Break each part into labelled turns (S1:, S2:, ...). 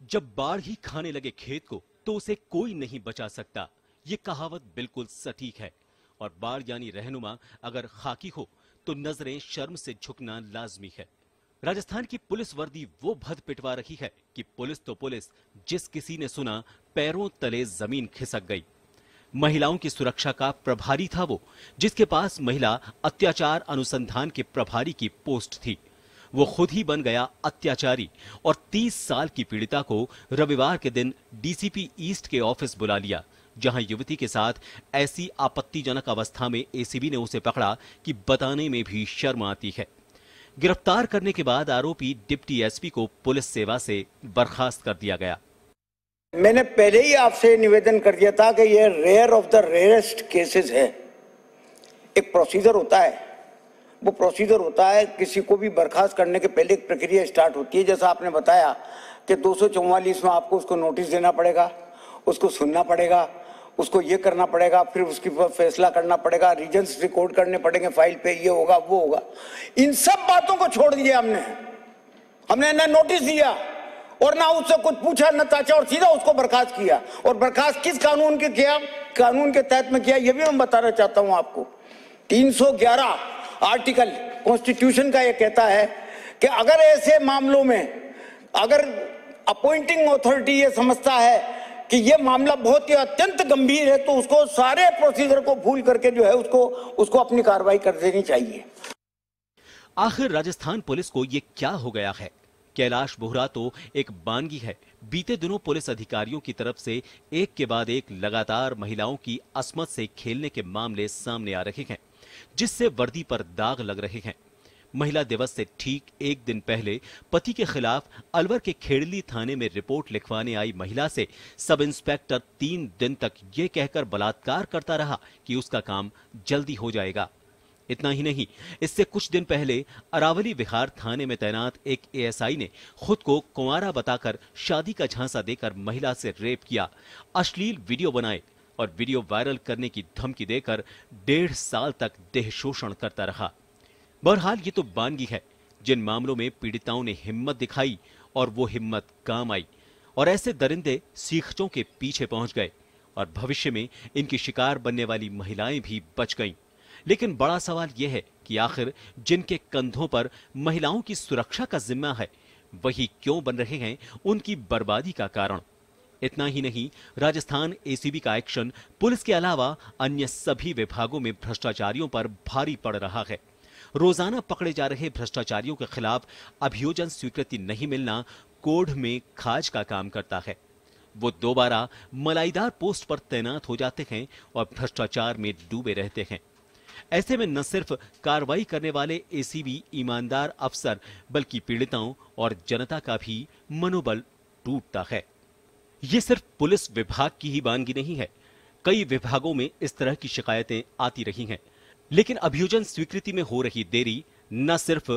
S1: जब बाढ़ ही खाने लगे खेत को तो उसे कोई नहीं बचा सकता। ये कहावत बिल्कुल सटीक है। और बाढ़ यानी रहनुमा अगर खाकी हो तो नजरें शर्म से झुकना लाजमी है। राजस्थान की पुलिस वर्दी वो भद पिटवा रही है कि पुलिस तो पुलिस, जिस किसी ने सुना पैरों तले जमीन खिसक गई। महिलाओं की सुरक्षा का प्रभारी था वो, जिसके पास महिला अत्याचार अनुसंधान के प्रभारी की पोस्ट थी। वो खुद ही बन गया अत्याचारी और 30 साल की पीड़िता को रविवार के दिन डीसीपी ईस्ट के ऑफिस बुला लिया, जहां युवती के साथ ऐसी आपत्तिजनक अवस्था में एसीबी ने उसे पकड़ा कि बताने में भी शर्म आती है। गिरफ्तार करने के बाद आरोपी डिप्टी एसपी को पुलिस सेवा से बर्खास्त कर दिया गया।
S2: मैंने पहले ही आपसे निवेदन कर दिया था कि ये rare of the rarest cases है। एक प्रोसीजर होता है, वो प्रोसीजर होता है किसी को भी बर्खास्त करने के पहले एक प्रक्रिया स्टार्ट होती है। जैसा आपने बताया कि 244 में आपको उसको नोटिस देना पड़ेगा, उसको सुनना पड़ेगा, उसको ये करना पड़ेगा, फिर उसके ऊपर फैसला करना पड़ेगा, रीजन्स रिकॉर्ड करने पड़ेंगे फाइल पे, ये होगा वो होगा। इन सब बातों को छोड़ दिया हमने ना नोटिस दिया और ना उससे कुछ पूछा न ताचा और सीधा उसको बर्खास्त किया। और बर्खास्त किस कानून के किया, कानून के तहत में किया, ये भी मैं बताना चाहता हूं आपको। 311 आर्टिकल कॉन्स्टिट्यूशन का ये कहता है कि अगर ऐसे मामलों में अगर अपॉइंटिंग अथॉरिटी ये समझता है कि ये मामला बहुत ही अत्यंत गंभीर है तो उसको सारे प्रोसीजर को भूल करके जो है उसको अपनी कार्रवाई कर देनी चाहिए।
S1: आखिर राजस्थान पुलिस को ये क्या हो गया है? कैलाश बोहरा तो एक बानगी है। बीते दिनों पुलिस अधिकारियों की तरफ से एक के बाद एक लगातार महिलाओं की अस्मत से खेलने के मामले सामने आ रहे हैं, जिससे वर्दी पर दाग लग रहे हैं। महिला दिवस से ठीक एक दिन पहले पति के खिलाफ अलवर के खेड़ली थाने में रिपोर्ट लिखवाने आई महिला से सब इंस्पेक्टर 3 दिन तक ये कहकर बलात्कार करता रहा कि उसका काम जल्दी हो जाएगा। इतना ही नहीं, इससे कुछ दिन पहले अरावली विहार थाने में तैनात एक एएसआई ने खुद को कुंवारा बताकर शादी का झांसा देकर महिला से रेप किया, अश्लील वीडियो बनाए और वीडियो वायरल करने की धमकी देकर 1.5 साल तक देह शोषण करता रहा। बहरहाल ये तो बानगी है। जिन मामलों में पीड़िताओं ने हिम्मत दिखाई और वो हिम्मत काम आई और ऐसे दरिंदे सीखचों के पीछे पहुंच गए और भविष्य में इनकी शिकार बनने वाली महिलाएं भी बच गईं। लेकिन बड़ा सवाल यह है कि आखिर जिनके कंधों पर महिलाओं की सुरक्षा का जिम्मा है, वही क्यों बन रहे हैं उनकी बर्बादी का कारण। इतना ही नहीं, राजस्थान एसीबी का एक्शन पुलिस के अलावा अन्य सभी विभागों में भ्रष्टाचारियों पर भारी पड़ रहा है। रोजाना पकड़े जा रहे भ्रष्टाचारियों के खिलाफ अभियोजन स्वीकृति नहीं मिलना कोढ़ में खाज का काम करता है। वो दोबारा मलाईदार पोस्ट पर तैनात हो जाते हैं और भ्रष्टाचार में डूबे रहते हैं। ऐसे में न सिर्फ कार्रवाई करने वाले एसीबी ईमानदार अफसर, बल्कि पीड़िताओं और जनता का भी मनोबल टूटता है। ये सिर्फ पुलिस विभाग की ही बानगी नहीं है। कई विभागों में इस तरह की शिकायतें आती रही हैं, लेकिन अभियोजन स्वीकृति में हो रही देरी न सिर्फ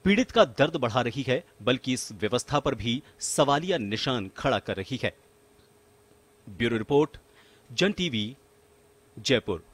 S1: पीड़ित का दर्द बढ़ा रही है, बल्कि इस व्यवस्था पर भी सवालिया निशान खड़ा कर रही है। ब्यूरो रिपोर्ट, जन टीवी, जयपुर।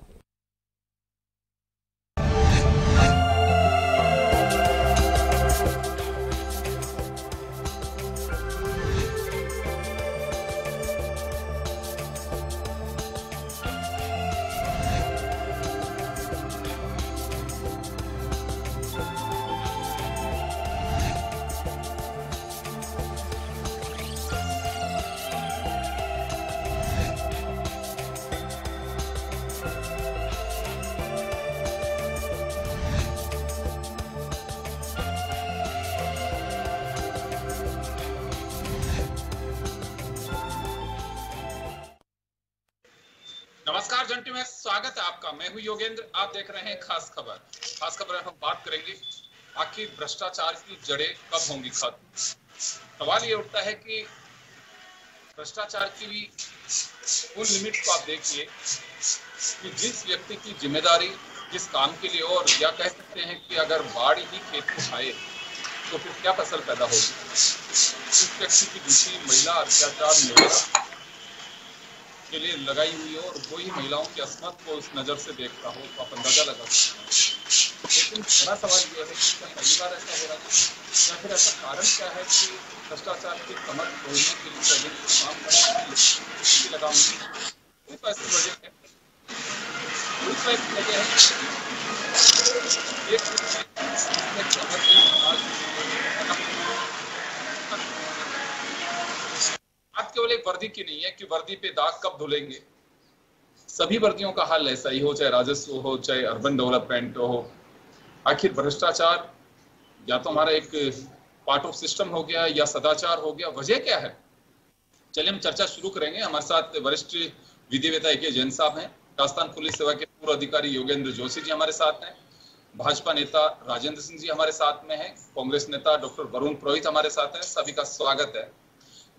S3: नमस्कार जंटी में स्वागत है आपका। मैं हूं योगेंद्र, आप देख रहे हैं खास खबर। खास खबर में हम बात करेंगे आखिर भ्रष्टाचार की जड़ें कब होंगी खत्म। सवाल ये उठता है कि भ्रष्टाचार की भी उन लिमिट को आप देखिए कि जिस व्यक्ति की जिम्मेदारी जिस काम के लिए, और या कह सकते हैं कि अगर बाढ़ ही खेत को खाए तो फिर क्या फसल पैदा होगी। उस व्यक्ति की दूसरी महिला अत्याचार निवेदन के लिए लगाई हुई हो और वो ही महिलाओं की असमत को उस नज़र से देखता हो तो आप अंदाजा लगा सकते हैं। लेकिन बड़ा सवाल ये है कि क्या पहली बार ऐसा हो रहा है या फिर ऐसा कारण क्या है कि भ्रष्टाचार की कमर तोड़ने के लिए पहले काम करने की लगाम कोई तो ऐसी वजह है, कोई तो ऐसी वजह है बात केवल एक वर्दी की नहीं है कि वर्दी पे दाग कब धुलेंगे। सभी वर्दियों का हाल ऐसा ही हो, चाहे राजस्व हो, चाहे अर्बन डेवलपमेंट हो। आखिर भ्रष्टाचार या तो हमारा एक पार्ट ऑफ सिस्टम हो गया या सदाचार हो गया, वजह क्या है? चलिए हम चर्चा शुरू करेंगे। हमारे साथ वरिष्ठ विधिवेत्ता के जैन साहब हैं, राजस्थान पुलिस सेवा के पूर्व अधिकारी योगेंद्र जोशी जी हमारे साथ हैं, भाजपा नेता राजेंद्र सिंह जी हमारे साथ में हैं, कांग्रेस नेता डॉक्टर वरुण पुरोहित हमारे साथ हैं। सभी का स्वागत है।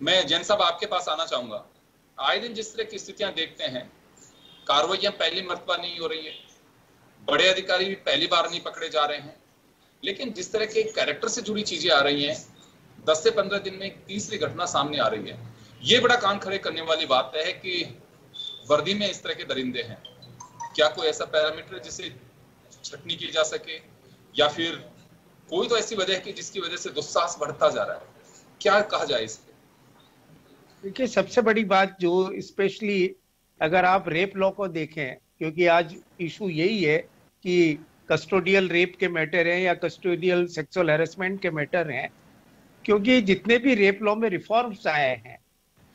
S3: मैं जैन साहब आपके पास आना चाहूंगा। आए दिन जिस तरह की स्थितियां देखते हैं, कार्रवाइयां पहली मर्तबा नहीं हो रही है, बड़े अधिकारी भी पहली बार नहीं पकड़े जा रहे हैं, लेकिन जिस तरह के कैरेक्टर से जुड़ी चीजें आ रही हैं, 10 से 15 दिन में एक तीसरी घटना सामने आ रही है। ये बड़ा कान खड़े करने वाली बात है कि वर्दी में इस तरह के दरिंदे हैं। क्या कोई ऐसा पैरामीटर है जिसे छटनी की जा सके, या फिर कोई तो ऐसी वजह है कि जिसकी वजह से दुस्साहस बढ़ता जा रहा है? क्या कहा जाए इस पे?
S4: देखिए, सबसे बड़ी बात जो स्पेशली अगर आप रेप लॉ को देखें, क्योंकि आज इशू यही है कि कस्टोडियल रेप के मैटर हैं या कस्टोडियल सेक्सुअल हैरेसमेंट के मैटर हैं, क्योंकि जितने भी रेप लॉ में रिफॉर्म्स आए हैं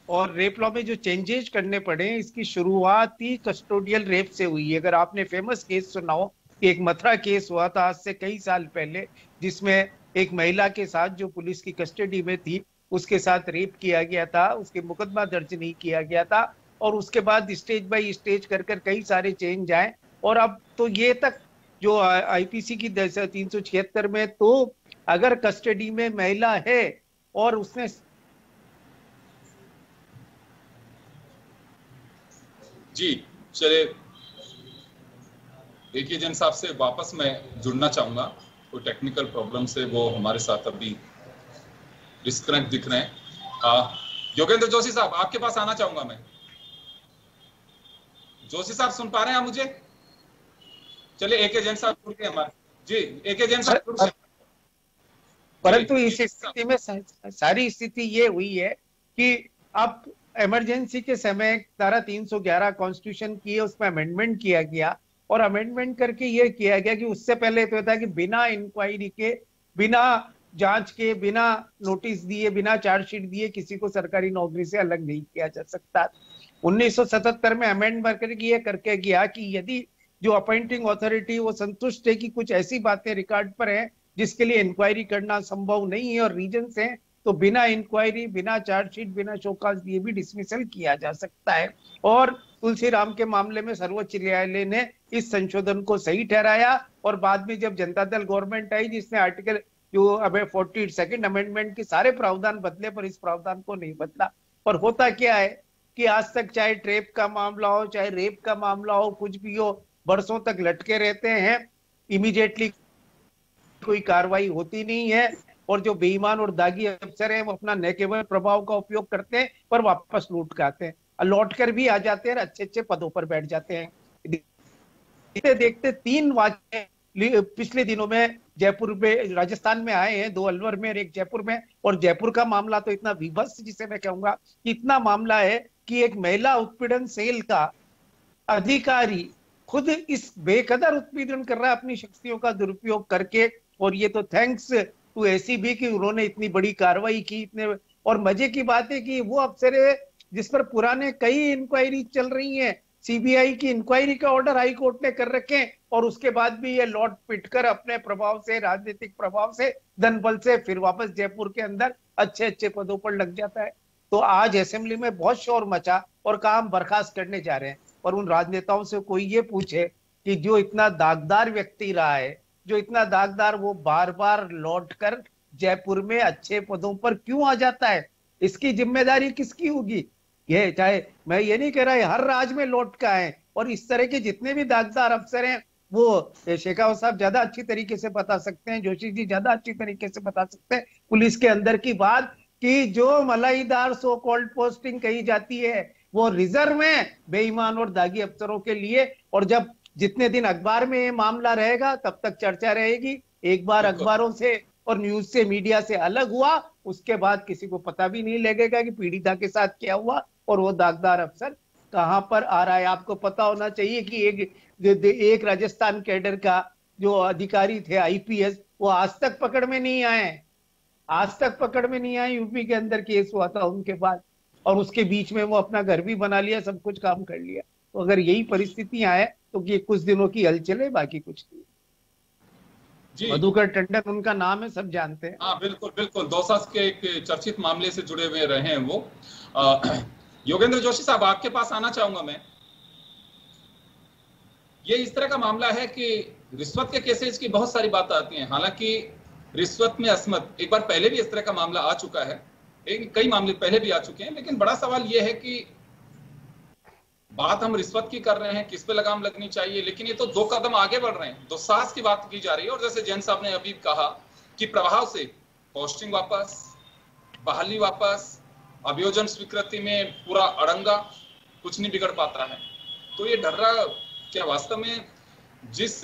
S4: और रेप लॉ में जो चेंजेस करने पड़े, इसकी शुरुआत ही कस्टोडियल रेप से हुई है। अगर आपने फेमस केस सुना हो कि एक मथुरा केस हुआ था आज से कई साल पहले, जिसमें एक महिला के साथ जो पुलिस की कस्टडी में थी उसके साथ रेप किया गया था, उसके मुकदमा दर्ज नहीं किया गया था, और उसके बाद स्टेज बाय स्टेज कर कई सारे चेंज आए, और अब तो ये तक जो आईपीसी की 376 में तो अगर कस्टडी में महिला है और उसने
S3: जी चलिए, देखिए जैन साहब से वापस मैं जुड़ना चाहूंगा। कोई टेक्निकल प्रॉब्लम से वो हमारे साथ अभी डिस्कनेक्ट दिख रहे हैं। योगेंद्र जोशी साहब आपके पास आना चाहूंगा मैं। जोशी साहब सुन पा रहे हैं आप मुझे? चलिए एके जैन साहब जुड़ गए हमारे। जी एके जैन साहब जुड़ गए।
S4: परंतु इस स्थिति में सारी स्थिति ये हुई है कि अब इमरजेंसी के समय धारा 311 कॉन्स्टिट्यूशन की है, उसमें अमेंडमेंट किया गया, और अमेंडमेंट करके ये किया गया कि उससे पहले तो था कि बिना इंक्वायरी के, बिना जांच के, बिना नोटिस दिए, बिना चार्जशीट दिए किसी को सरकारी नौकरी से अलग नहीं किया जा सकता। 1977 में अमेंडमेंट करके ये करके गया कि यदि जो अपॉइंटिंग अथॉरिटी वो संतुष्ट है कि कुछ ऐसी बातें रिकॉर्ड पर हैं जिसके लिए इंक्वायरी करना संभव नहीं है और रीजंस हैं, तो बिना इंक्वायरी, बिना चार्जशीट, बिना शोकाज दिए भी डिसमिसल किया जा सकता है। और तुलसीराम के मामले में सर्वोच्च न्यायालय ने इस संशोधन को सही ठहराया, और बाद में जब जनता दल गवर्नमेंट आई जिसने आर्टिकल जो अब 42nd अमेंडमेंट के सारे प्रावधान बदले पर इस प्रावधान को नहीं बदला। और होता क्या है कि आज तक चाहे ट्रेप का मामला हो, चाहे रेप का मामला हो, कुछ भी हो, बरसों तक लटके रहते हैं, इमीडिएटली कोई कार्रवाई होती नहीं है, और जो बेईमान और दागी अफसर हैं वो अपना न केवल प्रभाव का उपयोग करते हैं पर वापस लूट के आते हैं, लौट कर भी आ जाते हैं, अच्छे अच्छे पदों पर बैठ जाते हैं। देखते देखते 3 वाक़ये पिछले दिनों में जयपुर में, राजस्थान में आए हैं, 2 अलवर में और 1 जयपुर में। और जयपुर का मामला तो इतना विभत्स, जिसे मैं कहूंगा इतना मामला है कि एक महिला उत्पीड़न सेल का अधिकारी खुद इस बेकदर उत्पीड़न कर रहा है अपनी शक्तियों का दुरुपयोग करके। और ये तो थैंक्स टू एसीबी कि उन्होंने इतनी बड़ी कार्रवाई की, इतने। और मजे की बात है कि वो अफसर है जिस पर पुराने कई इंक्वायरी चल रही हैं, सीबीआई की इंक्वायरी का ऑर्डर हाई कोर्ट ने कर रखे हैं, और उसके बाद भी ये लौट पिटकर अपने प्रभाव से, राजनीतिक प्रभाव से, धन बल से फिर वापस जयपुर के अंदर अच्छे अच्छे पदों पर लग जाता है। तो आज असेंबली में बहुत शोर मचा और कहा हम बर्खास्त करने जा रहे हैं। और उन राजनेताओं से कोई ये पूछे कि जो इतना दागदार व्यक्ति रहा है, जो इतना दागदार, वो बार बार लौट कर जयपुर में अच्छे पदों पर क्यों आ जाता है? इसकी जिम्मेदारी किसकी होगी? ये चाहे, मैं ये नहीं कह रहा हर राज्य में लौट का है, और इस तरह के जितने भी दागदार अफसर हैं वो शेखावत साहब ज्यादा अच्छी तरीके से बता सकते हैं, जोशी जी ज्यादा अच्छी तरीके से बता सकते हैं पुलिस के अंदर की बात, कि जो मलाईदार सो कॉल्ड पोस्टिंग कही जाती है वो रिजर्व में बेईमान और दागी अफसरों के लिए। और जब जितने दिन अखबार में ये मामला रहेगा तब तक चर्चा रहेगी। एक बार अखबारों से और न्यूज से, मीडिया से अलग हुआ, उसके बाद किसी को पता भी नहीं लगेगा कि पीड़िता के साथ क्या हुआ और वो दागदार अफसर कहां पर आ रहा है। आपको पता होना चाहिए कि एक राजस्थान कैडर का जो अधिकारी थे आईपीएस, वो आज तक पकड़ में नहीं आए, आज तक पकड़ में नहीं आए। यूपी के अंदर केस हुआ था उनके बाद, और उसके बीच में वो अपना घर भी बना लिया, सब कुछ काम कर लिया। तो अगर यही परिस्थितियां है तो ये कुछ दिनों की हलचल है, बाकी कुछ नहीं। मधुकर टंडन उनका नाम है, सब जानते हैं।
S3: हाँ बिल्कुल बिल्कुल, दौसा के एक चर्चित मामले से जुड़े हुए रहे हैं वो। योगेंद्र जोशी साहब, आपके पास आना चाहूंगा मैं। ये इस तरह का मामला है कि रिश्वत के केसेस की बहुत सारी बातें आती हैं। हालांकि रिश्वत में असमत एक बार पहले भी इस तरह का मामला आ चुका है, कई मामले पहले भी आ चुके हैं, लेकिन बड़ा सवाल यह है कि बात हम रिश्वत की कर रहे हैं, किस पे लगाम लगनी चाहिए। लेकिन ये तो 2 कदम आगे बढ़ रहे हैं, दुस्साहस की बात की जा रही है। और जैसे जैन साहब ने अभी कहा कि प्रभाव से पोस्टिंग वापस, बहाली वापस, अभियोजन स्वीकृति में पूरा अड़ंगा, कुछ नहीं बिगड़ पाता है। तो ये डर रहा क्या वास्तव में जिस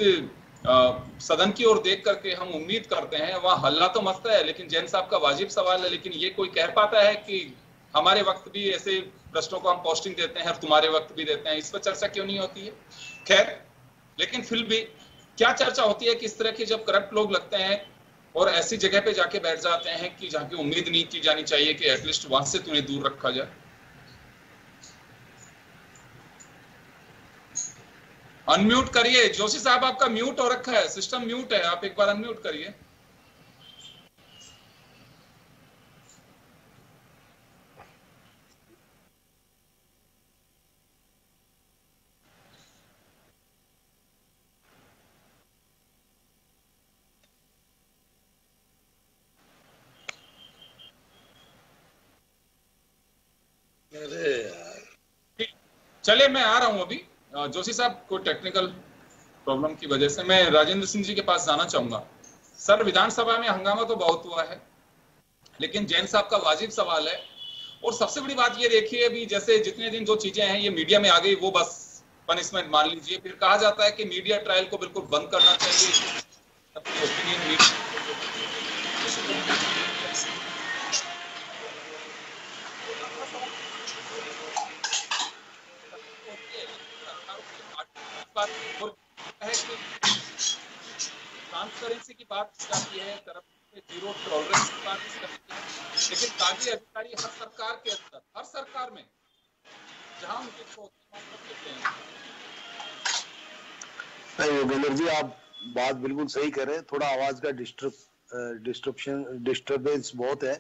S3: सदन की ओर देख करके हम उम्मीद करते हैं वहां हल्ला तो मस्त है, लेकिन जैन साहब का वाजिब सवाल है, लेकिन ये कोई कह पाता है कि हमारे वक्त भी ऐसे प्रश्नों को हम पोस्टिंग देते हैं और तुम्हारे वक्त भी देते हैं? इस पर चर्चा क्यों नहीं होती है? खैर, लेकिन फिर भी क्या चर्चा होती है कि इस तरह के जब करप्ट लोग लगते हैं और ऐसी जगह पे जाके बैठ जाते हैं कि जहां की उम्मीद नहीं की जानी चाहिए कि एटलीस्ट वहां से तुम्हें दूर रखा जाए। अनम्यूट करिए जोशी साहब, आपका म्यूट हो रखा है, सिस्टम म्यूट है, आप एक बार अनम्यूट करिए। चलिए मैं आ रहा हूं अभी। जोशी साहब, कोई टेक्निकल प्रॉब्लम की वजह से मैं राजेंद्र सिंह जी के पास जाना चाहूंगा। सर, विधानसभा में हंगामा तो बहुत हुआ है, लेकिन जैन साहब का वाजिब सवाल है। और सबसे बड़ी बात ये देखिए, अभी जैसे जितने दिन जो चीजें हैं ये मीडिया में आ गई, वो बस पनिशमेंट मान लीजिए। फिर कहा जाता है कि मीडिया ट्रायल को बिल्कुल बंद करना चाहिए। ट्रांसपेरेंसी की बात करती है, जीरो टॉलरेंस की बात करती है, लेकिन दागी अधिकारी हर सरकार के अंदर, हर सरकार में जहां उनके
S5: नहीं, योगेंद्र जी आप बात बिल्कुल सही कर रहे हैं। थोड़ा आवाज का डिस्टर्बेंस बहुत है,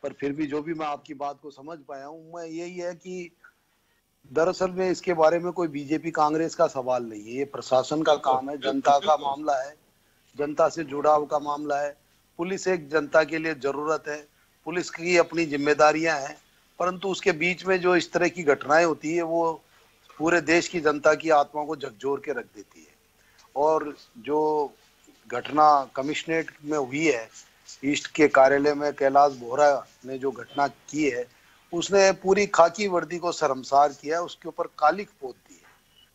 S5: पर फिर भी जो भी मैं आपकी बात को समझ पाया हूं, मैं यही है कि दरअसल में इसके बारे में कोई बीजेपी कांग्रेस का सवाल नहीं है, ये प्रशासन का काम है, जनता का मामला है, जनता से जुड़ाव का मामला है। पुलिस एक जनता के लिए जरूरत है, पुलिस की अपनी जिम्मेदारियां हैं, परंतु उसके बीच में जो इस तरह की घटनाएं होती है वो पूरे देश की जनता की आत्मा को झकझोर के रख देती है। और जो घटना कमिश्नरेट में हुई है, ईस्ट के कार्यालय में कैलाश बोहरा ने जो घटना की है, उसने पूरी खाकी वर्दी को शर्मसार किया, उसके ऊपर कालिक पोत दी है।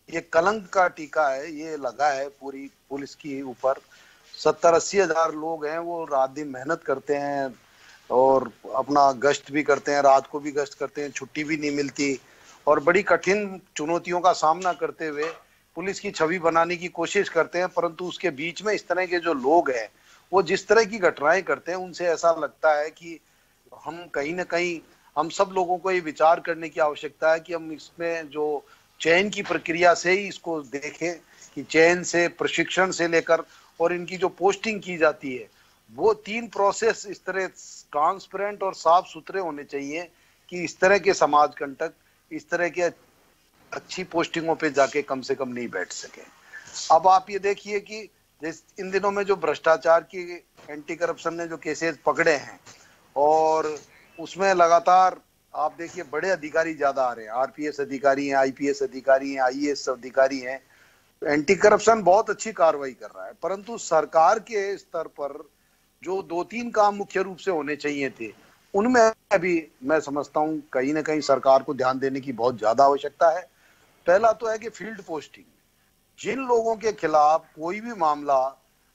S5: ये कलंक का टीका है, ये लगा है पूरी पुलिस के ऊपर। 70-80 हजार लोग हैं, वो रात दिन मेहनत करते हैं और अपना गश्त भी करते हैं, रात को भी गश्त करते हैं, छुट्टी भी नहीं मिलती, और बड़ी कठिन चुनौतियों का सामना करते हुए पुलिस की छवि बनाने की कोशिश करते हैं। परंतु उसके बीच में इस तरह के जो लोग हैं, वो जिस तरह की घटनाएं करते हैं, उनसे ऐसा लगता है कि हम कहीं ना कहीं, हम सब लोगों को ये विचार करने की आवश्यकता है कि हम इसमें जो चयन की प्रक्रिया से ही इसको देखें कि चयन से, प्रशिक्षण से लेकर और इनकी जो पोस्टिंग की जाती है, वो 3 प्रोसेस इस तरह ट्रांसपेरेंट और साफ सुथरे होने चाहिए कि इस तरह के समाज कंटक इस तरह के अच्छी पोस्टिंगों पे जाके कम से कम नहीं बैठ सके। अब आप ये देखिए कि जैसे इन दिनों में जो भ्रष्टाचार की एंटी करप्शन ने जो केसेस पकड़े हैं, और उसमें लगातार आप देखिए बड़े अधिकारी ज्यादा आ रहे हैं, आरपीएस अधिकारी हैं, आईपीएस अधिकारी हैं, आईएएस अधिकारी हैं। एंटी करप्शन बहुत अच्छी कार्रवाई कर रहा है, परंतु सरकार के स्तर पर जो 2-3 काम मुख्य रूप से होने चाहिए थे, उनमें भी मैं समझता हूं कहीं ना कहीं सरकार को ध्यान देने की बहुत ज्यादा आवश्यकता है। पहला तो है कि फील्ड पोस्टिंग, जिन लोगों के खिलाफ कोई भी मामला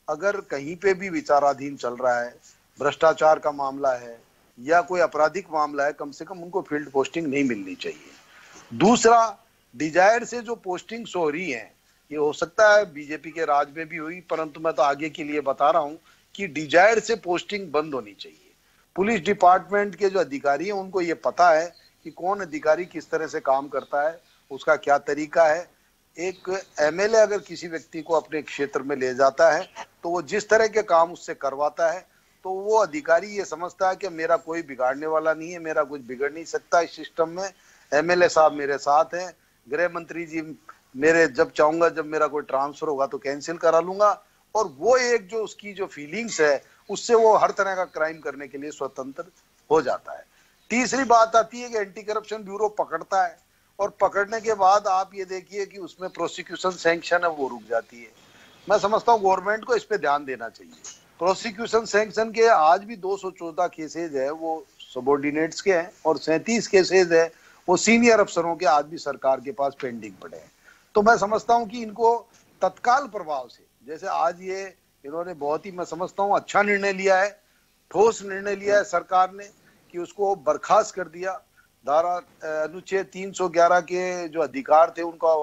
S5: अगर कहीं पे भी विचाराधीन चल रहा है, भ्रष्टाचार का मामला है या कोई आपराधिक मामला है, कम से कम उनको फील्ड पोस्टिंग नहीं मिलनी चाहिए। दूसरा, डिजायर से जो पोस्टिंग्स हो रही हैं, ये हो सकता है बीजेपी के राज में भी हुई, परंतु मैं तो आगे के लिए बता रहा हूं कि डिजायर से पोस्टिंग बंद होनी चाहिए। पुलिस डिपार्टमेंट के जो अधिकारी हैं उनको ये पता है कि कौन अधिकारी किस तरह से काम करता है, उसका क्या तरीका है। एक एमएलए अगर किसी व्यक्ति को अपने क्षेत्र में ले जाता है तो वो जिस तरह के काम उससे करवाता है, तो वो अधिकारी ये समझता है कि मेरा कोई बिगाड़ने वाला नहीं है, मेरा कुछ बिगड़ नहीं सकता इस सिस्टम में, एमएलए साहब मेरे साथ हैं, गृह मंत्री जी मेरे जब चाहूंगा, जब मेरा कोई ट्रांसफर होगा तो कैंसिल करा लूंगा। और वो एक जो उसकी जो फीलिंग्स है उससे वो हर तरह का क्राइम करने के लिए स्वतंत्र हो जाता है। तीसरी बात आती है कि एंटी करप्शन ब्यूरो पकड़ता है और पकड़ने के बाद आप ये देखिए कि उसमें प्रोसिक्यूशन सैंक्शन है वो रुक जाती है। मैं समझता हूँ गवर्नमेंट को इस पे ध्यान देना चाहिए। प्रोसिक्यूशन सैंक्शन के आज भी 214 केसेज है वो सबॉर्डिनेट्स के हैं और 37 केसेज है वो सीनियर अफसरों के आज भी सरकार के पास पेंडिंग पड़े हैं। तो मैं समझता हूँ कि इनको तत्काल प्रभाव से, जैसे आज ये इन्होंने बहुत ही मैं समझता हूँ अच्छा निर्णय लिया है, ठोस निर्णय लिया है सरकार ने कि उसको बर्खास्त कर दिया। धारा अनुच्छेद 311 के जो अधिकार थे उनका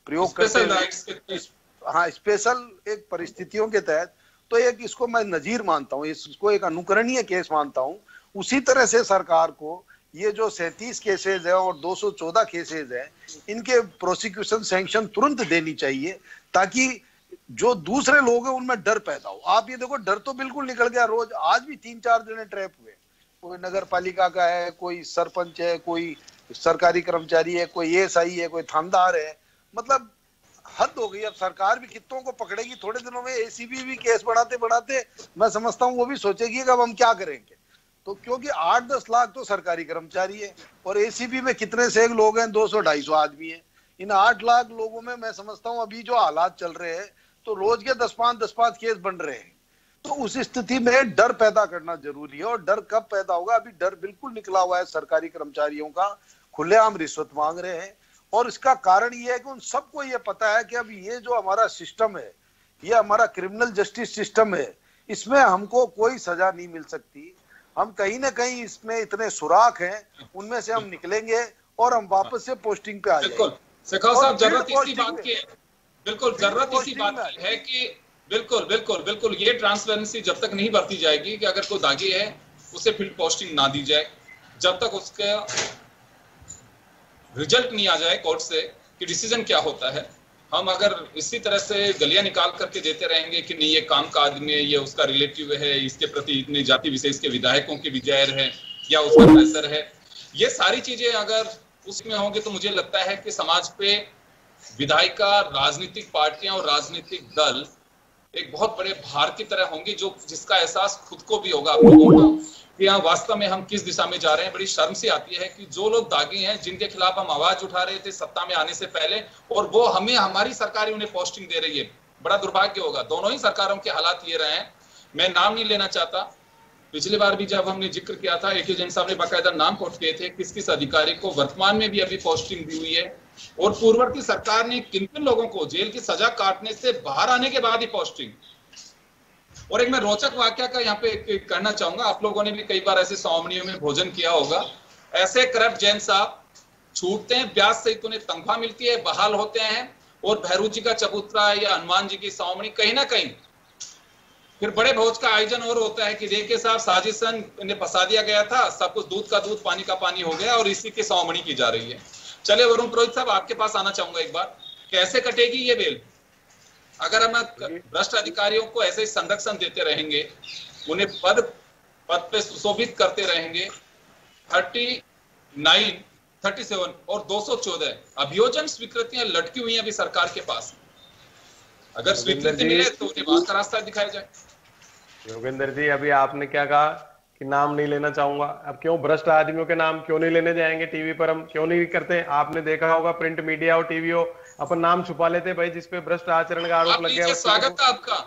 S5: प्रयोग करते हुए, हाँ स्पेशल एक परिस्थितियों के तहत, तो एक इसको मैं नजीर मानता हूँ, इसको एक अनुकरणीय केस मानता हूँ। उसी तरह से सरकार को ये जो 37 केसेज है और 214 केसेज है इनके प्रोसिक्यूशन सैंक्शन तुरंत देनी चाहिए ताकि जो दूसरे लोग हैं उनमें डर पैदा हो। आप ये देखो डर तो बिल्कुल निकल गया, रोज आज भी 3-4 जने ट्रैप हुए, कोई नगर पालिका का है, कोई सरपंच है, कोई सरकारी कर्मचारी है, कोई एएसआई है, कोई थानेदार है। मतलब हद हो गई। अब सरकार भी कितनों को पकड़ेगी। थोड़े दिनों में एसीबी भी केस बढ़ाते बढ़ाते मैं समझता हूँ वो भी सोचेगी कि अब हम क्या करेंगे। तो क्योंकि 8-10 लाख तो सरकारी कर्मचारी है और एसीबी में कितने से लोग हैं, 200-250 आदमी है। इन 8 लाख लोगों में मैं समझता हूँ अभी जो हालात चल रहे हैं तो रोज के 10-5 केस बन रहे हैं। तो उस स्थिति में डर पैदा करना जरूरी है। और डर कब पैदा होगा? अभी डर बिल्कुल निकला हुआ है सरकारी कर्मचारियों का, खुलेआम रिश्वत मांग रहे हैं। और इसका कारण ये है कि उन सबको ये पता है कि अब ये जो हमारा सिस्टम है, ये हमारा क्रिमिनल जस्टिस सिस्टम है, इसमें हमको कोई सजा नहीं मिल सकती। हम कहीं ना कहीं इसमें इतने सुराख हैं, उनमें से हम निकलेंगे और हम वापस से पोस्टिंग पे आ जाएंगे।
S3: बिल्कुल शेखावत साहब, जरूरत इसी बात की है, बिल्कुल जरूरत इसी बात की है कि बिल्कुल बिल्कुल बिल्कुल ये ट्रांसपेरेंसी जब तक नहीं बरती जाएगी कि अगर कोई दागी है उसे फील्ड पोस्टिंग ना दी जाए, जब तक उसका रिजल्ट नहीं आ जाए कोर्ट से कि डिसीजन क्या होता है। हम अगर इसी तरह से गलियां निकाल करके देते रहेंगे कि नहीं ये काम का आदमी है, ये उसका रिलेटिव है, इसके प्रति इतने जाति विशेष के विधायकों की विजयर है या उसका प्रेशर है, ये सारी चीजें अगर उसमें होंगे तो मुझे लगता है कि समाज पे विधायिका, राजनीतिक पार्टियां और राजनीतिक दल एक बहुत बड़े भार की तरह होंगे, जो जिसका एहसास खुद को भी होगा आप लोगों को कि हाँ वास्तव में हम किस दिशा में जा रहे हैं। बड़ी शर्म सी आती है कि जो लोग दागी हैं, जिनके खिलाफ हम आवाज उठा रहे थे सत्ता में आने से पहले, और वो हमें हमारी सरकार उन्हें पोस्टिंग दे रही है। बड़ा दुर्भाग्य होगा। दोनों ही सरकारों के हालात ये रहे हैं। मैं नाम नहीं लेना चाहता, पिछली बार भी जब हमने जिक्र किया था AK जैन साहब ने बाकायदा नाम कोट किए थे किस किस अधिकारी को वर्तमान में भी अभी पोस्टिंग दी हुई है, और पूर्ववर्ती सरकार ने किन किन लोगों को जेल की सजा काटने से बाहर आने के बाद ही पोस्टिंग। और एक मैं रोचक वाक्य का यहाँ पे करना चाहूंगा, आप लोगों ने भी कई बार ऐसे सौमनियों में भोजन किया होगा। ऐसे करप्ट जैन साहब छूटते हैं, ब्याज सहित उन्हें तनख्वाह मिलती है, बहाल होते हैं, और भैरू जी का चबूतरा या हनुमान जी की सौमनी कहीं ना कहीं फिर बड़े भोज का आयोजन और होता है कि देखिए साहब साजिशन इन्हें फंसा दिया गया था, सब कुछ दूध का दूध पानी का पानी हो गया और इसी की सौमनी की जा रही है। चलिए वरुण पुरोहित साहब आपके पास आना चाहूंगा एक बार, कैसे कटेगी ये बेल? अगर हम भ्रष्ट अधिकारियों को ऐसे ही संरक्षण देते रहेंगे, उन्हें पद पे सुशोभित करते रहेंगे, 39, 37 और 214 अभियोजन स्वीकृतियां लटकी हुई हैं अभी सरकार के पास। अगर स्वीकृति मिले तो उन्हें बात का रास्ता दिखाया जाए।
S6: योगेंद्र जी, अभी आपने क्या कहा कि नाम नहीं लेना चाहूंगा। अब क्यों भ्रष्ट आदमियों के नाम क्यों नहीं लेने जाएंगे? टीवी पर हम क्यों नहीं करते? आपने देखा होगा प्रिंट मीडिया और टीवी हो, अपन नाम छुपा लेते भाई, जिसपे भ्रष्ट आचरण का आरोप लग गया
S3: स्वागत है आपका,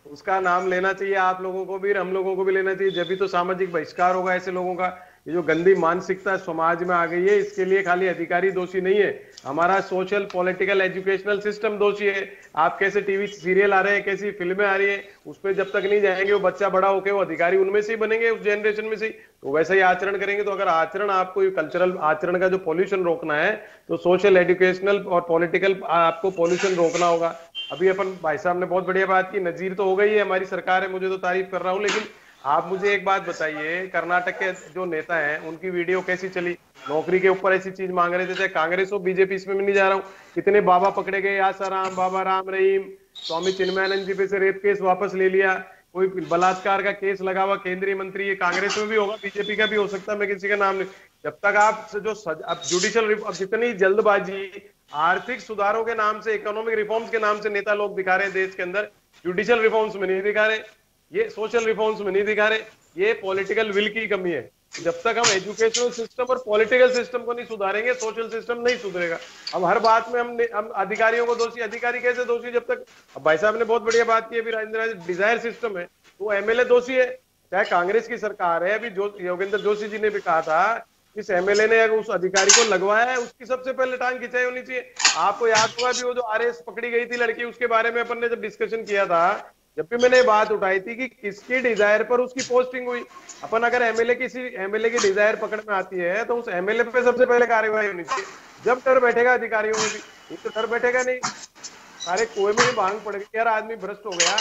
S6: उसका नाम लेना चाहिए। आप लोगों को भी, हम लोगों को भी लेना चाहिए, जब भी तो सामाजिक बहिष्कार होगा ऐसे लोगों का। ये जो गंदी मानसिकता समाज में आ गई है, इसके लिए खाली अधिकारी दोषी नहीं है, हमारा सोशल पॉलिटिकल एजुकेशनल सिस्टम दोषी है। आप कैसे टीवी सीरियल आ रहे हैं, कैसी फिल्में आ रही है, उस पर जब तक नहीं जाएंगे वो बच्चा बड़ा होकर वो अधिकारी उनमें से ही बनेंगे, उस जनरेशन में से ही, तो वैसा ही आचरण करेंगे। तो अगर आचरण आपको कल्चरल आचरण का जो पॉल्यूशन रोकना है तो सोशल एजुकेशनल और पॉलिटिकल आपको पॉल्यूशन रोकना होगा। अभी अपन भाई साहब ने बहुत बढ़िया बात की, नजीर तो हो गई है हमारी सरकार है, मुझे तो तारीफ कर रहा हूँ, लेकिन आप मुझे एक बात बताइए, कर्नाटक के जो नेता हैं उनकी वीडियो कैसी चली, नौकरी के ऊपर ऐसी चीज मांग रहे थे, चाहे कांग्रेस हो बीजेपी, इसमें मैं नहीं जा रहा हूँ। कितने बाबा पकड़े गए, आसाराम, बाबा राम रहीम, स्वामी चिन्मयानंद जी पे से रेप केस वापस ले लिया, कोई बलात्कार का केस लगा हुआ केंद्रीय मंत्री, ये कांग्रेस में भी होगा, बीजेपी का भी हो सकता है, मैं किसी का नाम नहीं। जब तक आप जो अब जुडिशियल, अब जितनी जल्दबाजी आर्थिक सुधारों के नाम से, इकोनॉमिक रिफॉर्म्स के नाम से नेता लोग दिखा रहे हैं देश के अंदर, जुडिशियल रिफॉर्म्स में नहीं दिखा रहे, ये सोशल रिफॉर्म्स में नहीं दिखा रहे, ये पॉलिटिकल विल की कमी है। जब तक हम एजुकेशनल सिस्टम और पॉलिटिकल सिस्टम को नहीं सुधारेंगे, सोशल सिस्टम नहीं सुधरेगा। अब हर बात में हम अधिकारियों को दोषी, अधिकारी कैसे दोषी, जब तक, अब भाई साहब ने बहुत बढ़िया बात की, अभी राजेंद्र डिजायर सिस्टम है तो एमएलए दोषी है, चाहे कांग्रेस की सरकार है। अभी योगेंद्र जोशी जी ने भी कहा था, इस एमएलए ने अगर उस अधिकारी को लगवाया है उसकी सबसे पहले टांग खिंचाई होनी चाहिए। आपको याद होगा भी वो जो आरएस पकड़ी गई थी लड़की, उसके बारे में अपन ने जब डिस्कशन किया था, जब भी मैंने बात उठाई थी कि किसकी डिजायर पर उसकी पोस्टिंग हुई। अपन अगर एमएलए की डिजायर पकड़ में आती है तो उस एमएलए पे सबसे पहले कार्रवाई होनी चाहिए। जब डर बैठेगा अधिकारियों में भी, तो डर बैठेगा नहीं, सारे कुएं में भांग पड़ गई, यार आदमी भ्रष्ट हो गया,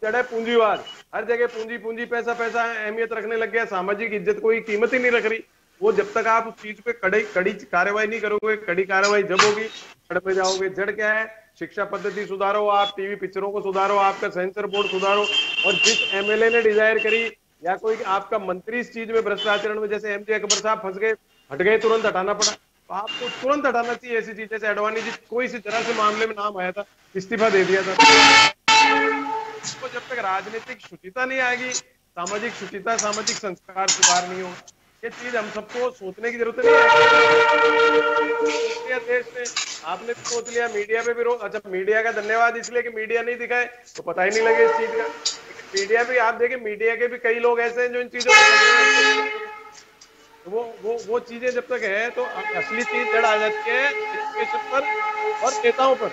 S6: जड़ है पूंजीवाद, हर जगह पूंजी पूंजी, पैसा पैसा अहमियत रखने लग गया, सामाजिक इज्जत कोई कीमत ही नहीं रख रही। वो जब तक आप उस चीज पे कड़ी कार्रवाई नहीं करोगे, कड़ी कार्रवाई जब होगी जड़ पे जाओगे। जड़ क्या है, शिक्षा पद्धति सुधारो, आप टीवी पिक्चरों को सुधारो, आपका सेंसर बोर्ड सुधारो, और जिस एमएलए ने डिजायर करी या कोई आपका मंत्री इस चीज में भ्रष्टाचारण में, जैसे एमजे अकबर साहब फंस गए, हट गए, तुरंत हटाना पड़ा, तो आपको तुरंत हटाना चाहिए ऐसी चीज। जैसे अडवाणी जी कोई सी तरह से मामले में नाम आया था, इस्तीफा दे दिया था। तो जब तक राजनीतिक शुचिता नहीं आएगी, सामाजिक शुचिता, सामाजिक संस्कार सुधार नहीं होगा, ये चीज हम सबको सोचने की जरूरत नहीं है। देश में आपने भी सोच लिया, मीडिया पे भी रोक, अच्छा मीडिया का धन्यवाद इसलिए कि मीडिया नहीं दिखाए तो पता ही नहीं लगे इस चीज का। मीडिया भी आप देखें, मीडिया के भी कई लोग ऐसे हैं जो इन चीजों को वो चीजें जब तक है तो असली चीज जड़ आ जाती है एजुकेशन पर और नेताओं पर।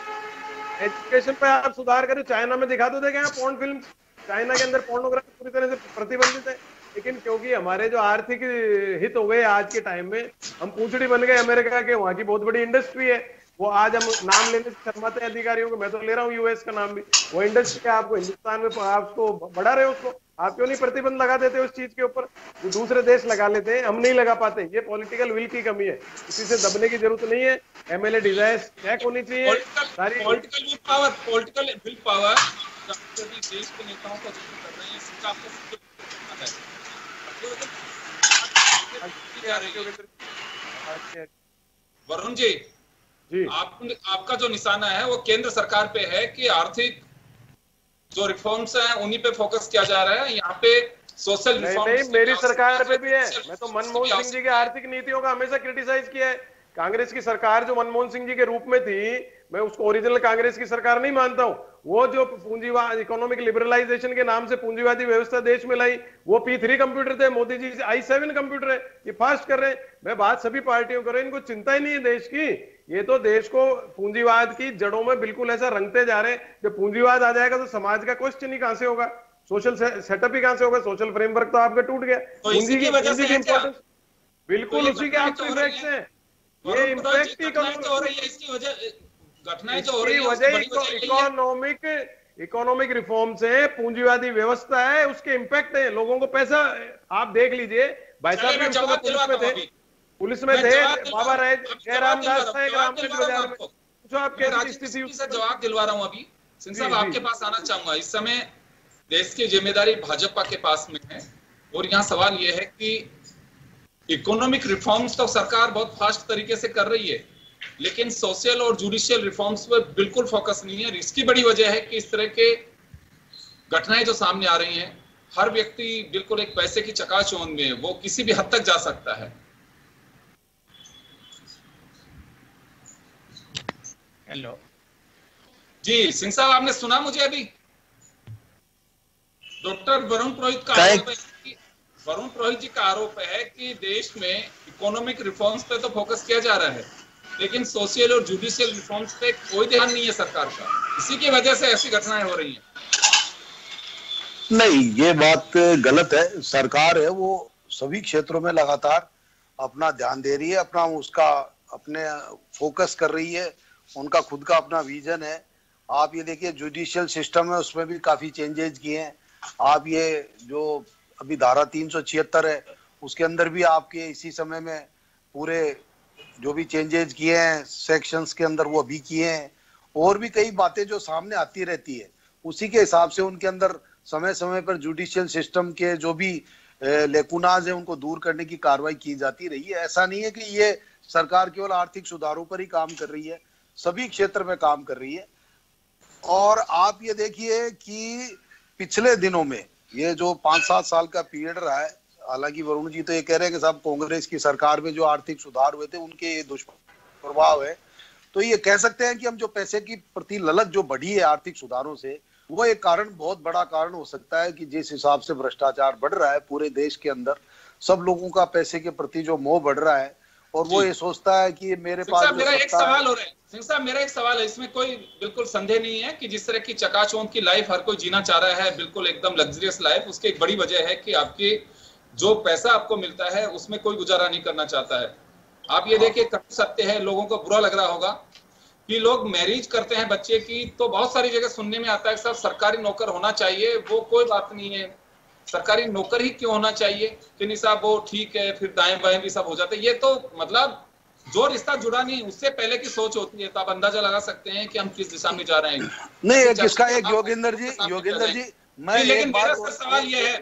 S6: एजुकेशन पे आप सुधार करें, चाइना में दिखा दो देखें आप पोर्न फिल्म, चाइना के अंदर पोर्नोग्राफी पूरी तरह से प्रतिबंधित है, लेकिन क्योंकि हमारे जो आर्थिक हित हो गए आज के टाइम में, हम पूंछड़ी बन गए अमेरिका के, वहां की बहुत बड़ी इंडस्ट्री है, वो आज हम नाम लेने से शर्माते हैं अधिकारियों को, मैं तो ले रहा हूँ यूएस का नाम भी, वो इंडस्ट्री आपको हिंदुस्तान में आप उसको बढ़ा रहे हो, उसको आप क्यों नहीं प्रतिबंध लगा देते उस चीज के ऊपर, जो दूसरे देश लगा लेते हैं, हम नहीं लगा पाते। ये पॉलिटिकल विल की कमी है, किसी से दबने की जरूरत नहीं है, एमएलए डिजायर चेक होनी चाहिए, सारी
S3: पॉलिटिकल विल पावर देश के नेताओं को कर रहे हैं, इसका आपको वरुण जी, आपका जो निशाना है वो केंद्र सरकार पे है कि आर्थिक जो रिफॉर्म्स हैं उन्हीं पे फोकस किया जा रहा है, यहाँ पे सोशल रिफॉर्म्स
S6: नहीं, मेरी सरकार पे भी है। मैं तो मनमोहन सिंह जी की आर्थिक नीतियों का हमेशा क्रिटिसाइज किया है। कांग्रेस की सरकार जो मनमोहन सिंह जी के रूप में थी, मैं उसको ओरिजिनल कांग्रेस की सरकार नहीं मानता हूं। वो जो पूंजीवाद, इकोनॉमिक लिबरलाइजेशन के नाम से पूंजीवादी व्यवस्था देश में लाई, वो P3 कंप्यूटर थे, मोदी जी i7 कंप्यूटर है, ये फास्ट कर रहे हैं। मैं बात सभी पार्टियों कर रहे हैं, इनको चिंता ही नहीं है देश की, ये तो देश को पूंजीवाद की जड़ों में बिल्कुल ऐसा रंगते जा रहे हैं। जब पूंजीवाद आ जाएगा तो समाज का क्वेश्चन ही कहां से होगा, सोशल सेटअप ही कहां से होगा, सोशल फ्रेमवर्क तो आपका टूट गया। पूंजी की इंपॉर्टेंस बिल्कुल उसी के आपके इफेक्ट्स हैं, ये इम्पैक्ट इकोनॉमिक रिफॉर्म से पूंजीवादी व्यवस्था है, उसके इम्पैक्ट है, लोगों को पैसा, आप देख लीजिए भाई साहब भी पुलिस में थे, बाबा रहे जयराम दास था रामगंज बाजार में, पूछो आप कैसी स्थिति से
S3: जवाब दिलवा रहा हूँ। अभी सिंह साहब आपके पास आना चाहूंगा। इस समय देश की जिम्मेदारी भाजपा के पास में है, और यहाँ सवाल ये है कि इकोनॉमिक रिफॉर्म्स तो सरकार बहुत फास्ट तरीके से कर रही है, लेकिन सोशल और जुडिशियल रिफॉर्म्स पे बिल्कुल फोकस नहीं है। इसकी बड़ी वजह है कि इस तरह के घटनाएं जो सामने आ रही हैं, हर व्यक्ति बिल्कुल एक पैसे की चकाचौंध में, वो किसी भी हद तक जा सकता है।
S4: हेलो
S3: जी सिंह साहब, आपने सुना मुझे? अभी डॉक्टर वरुण पुरोहित का वरुण पुरोहित जी का आरोप है कि देश में इकोनॉमिक रिफॉर्म्स पे तो फोकस किया जा रहा है, लेकिन सोशल और जुडिशियल रिफॉर्म्स पे कोई ध्यान नहीं है सरकार का। इसी की वजह से ऐसी घटनाएं हो रही हैं।
S5: नहीं, ये बात गलत है। सरकार है वो सभी क्षेत्रों में लगातार अपना ध्यान दे रही है, अपना उसका अपने फोकस कर रही है, उनका खुद का अपना विजन है। आप ये देखिए जुडिशियल सिस्टम है उसमें भी काफी चेंजेस किए हैं। आप ये जो अभी धारा 376 है उसके अंदर भी आपके इसी समय में पूरे जो भी चेंजेस किए हैं सेक्शंस के अंदर वो अभी किए हैं। और भी कई बातें जो सामने आती रहती है उसी के हिसाब से उनके अंदर समय समय पर जुडिशियल सिस्टम के जो भी लेकुनाज है उनको दूर करने की कार्रवाई की जाती रही है। ऐसा नहीं है कि ये सरकार केवल आर्थिक सुधारों पर ही काम कर रही है, सभी क्षेत्र में काम कर रही है। और आप ये देखिए कि पिछले दिनों में ये जो 5-7 साल का पीरियड रहा है, हालांकि वरुण जी तो ये कह रहे हैं कि साहब कांग्रेस की सरकार में जो आर्थिक सुधार हुए थे उनके ये दुष्प्रभाव है, तो ये कह सकते हैं कि हम जो पैसे की प्रति ललक जो बढ़ी है आर्थिक सुधारों से, वो एक कारण, बहुत बड़ा कारण हो सकता है कि जिस हिसाब से भ्रष्टाचार बढ़ रहा है पूरे देश के अंदर, सब लोगों का पैसे के प्रति जो मोह बढ़ रहा है और वो ये सोचता है कि मेरे पास
S3: मेरा एक सवाल हो रहा है सिंह साहब, मेरा एक सवाल है, इसमें कोई बिल्कुल संदेह नहीं है कि जिस तरह की चकाचौंध की लाइफ हर कोई जीना चाह रहा है, बिल्कुल एकदम लग्जरियस लाइफ, उसकी एक बड़ी वजह है कि आपकी जो पैसा आपको मिलता है उसमें कोई गुजारा नहीं करना चाहता है। आप ये देखिए, सत्य है, लोगों को बुरा लग रहा होगा कि लोग मैरिज करते हैं बच्चे की, तो बहुत सारी जगह सुनने में आता है साहब सरकारी नौकर होना चाहिए। वो कोई बात नहीं है, सरकारी नौकर ही क्यों होना चाहिए कि नहीं साहब, वो ठीक है, फिर दाएं बाएं भी सब हो जाते हैं। ये तो मतलब जो रिश्ता जुड़ा नहीं उससे पहले की सोच होती है, तो आप अंदाजा लगा सकते हैं कि हम किस दिशा में जा रहे हैं।
S5: नहीं, किसका एक योगेंद्र जी मैं
S3: लेकिन मेरा सवाल ये है